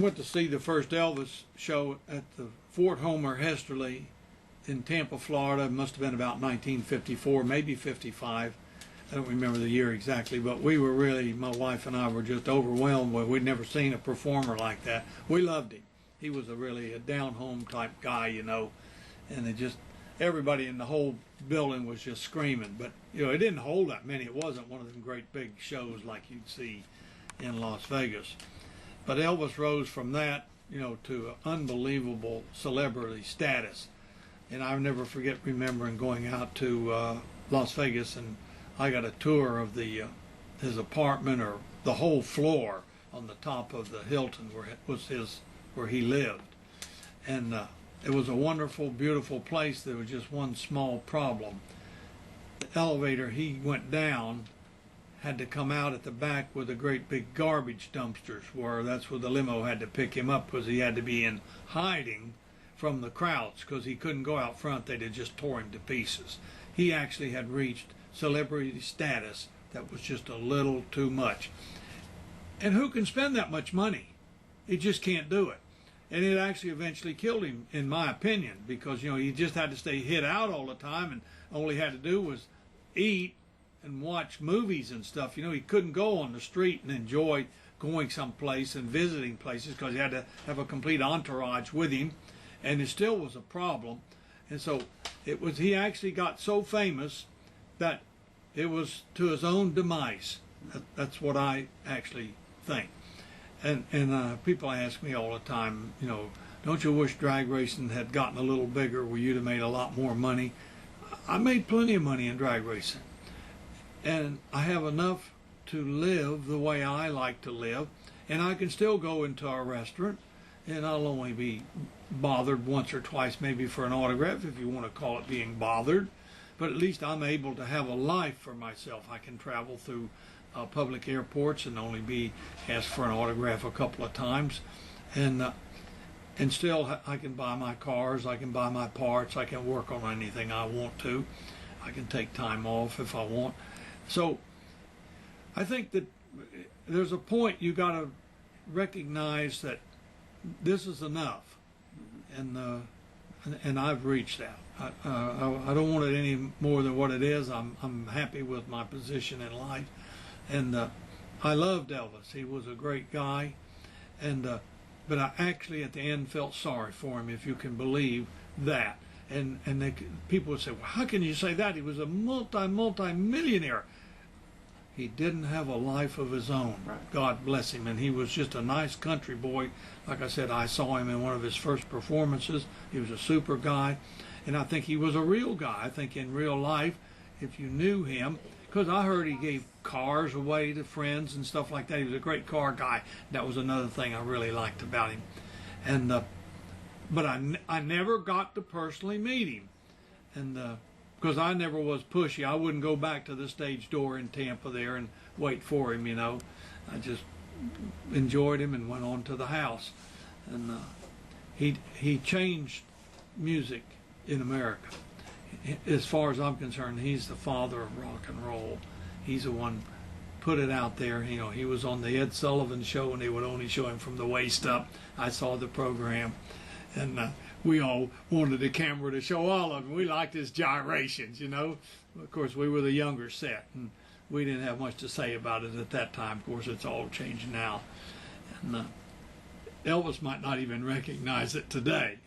went to see the first Elvis show at the Fort Homer Hesterly in Tampa, Florida. It must have been about 1954, maybe 55. I don't remember the year exactly, but we were really, my wife and I were just overwhelmed. We'd never seen a performer like that. We loved him. He was really a down-home type guy, you know, and it just, everybody in the whole building was just screaming. But, you know, it didn't hold that many. It wasn't one of them great big shows like you'd see in Las Vegas. But Elvis rose from that, you know, to unbelievable celebrity status. And I'll never forget remembering going out to Las Vegas, and I got a tour of his apartment, or the whole floor on the top of the Hilton where he lived. And it was a wonderful, beautiful place. There was just one small problem. The elevator he went down had to come out at the back where the great big garbage dumpsters were. That's where the limo had to pick him up, because he had to be in hiding from the crowds, because he couldn't go out front. They'd have just tore him to pieces. He actually had reached celebrity status that was just a little too much. And who can spend that much money? He just can't do it. And it actually eventually killed him, in my opinion, because, you know, he just had to stay hid out all the time, and all he had to do was eat and watch movies and stuff. You know, he couldn't go on the street and enjoy going someplace and visiting places, because he had to have a complete entourage with him, and it still was a problem. And so he actually got so famous that it was to his own demise. That's what I actually think. And people ask me all the time, you know, don't you wish drag racing had gotten a little bigger where you'd have made a lot more money? I made plenty of money in drag racing. And I have enough to live the way I like to live. And I can still go into a restaurant, and I'll only be bothered once or twice maybe for an autograph, if you want to call it being bothered. But at least I'm able to have a life for myself. I can travel through public airports and only be asked for an autograph a couple of times. And still I can buy my cars, I can buy my parts, I can work on anything I want to. I can take time off if I want. So I think that there's a point you got to recognize that this is enough, and I've reached that. I don't want it any more than what it is. I'm happy with my position in life, and I loved Elvis. He was a great guy, and but I actually at the end felt sorry for him, if you can believe that. And people would say, well, how can you say that? He was a multi-millionaire. He didn't have a life of his own. Right. God bless him. And he was just a nice country boy. Like I said, I saw him in one of his first performances. He was a super guy. And I think he was a real guy. I think in real life, if you knew him, because I heard he gave cars away to friends and stuff like that. He was a great car guy. That was another thing I really liked about him. And but I never got to personally meet him, and because I never was pushy. I wouldn't go back to the stage door in Tampa there and wait for him, you know. I just enjoyed him and went on to the house. And he changed music in America. As far as I'm concerned, he's the father of rock and roll. He's the one put it out there. You know, he was on the Ed Sullivan show, and they would only show him from the waist up. I saw the program. And we all wanted the camera to show all of them. We liked his gyrations, you know. Of course, we were the younger set, and we didn't have much to say about it at that time. Of course, it's all changed now. And Elvis might not even recognize it today.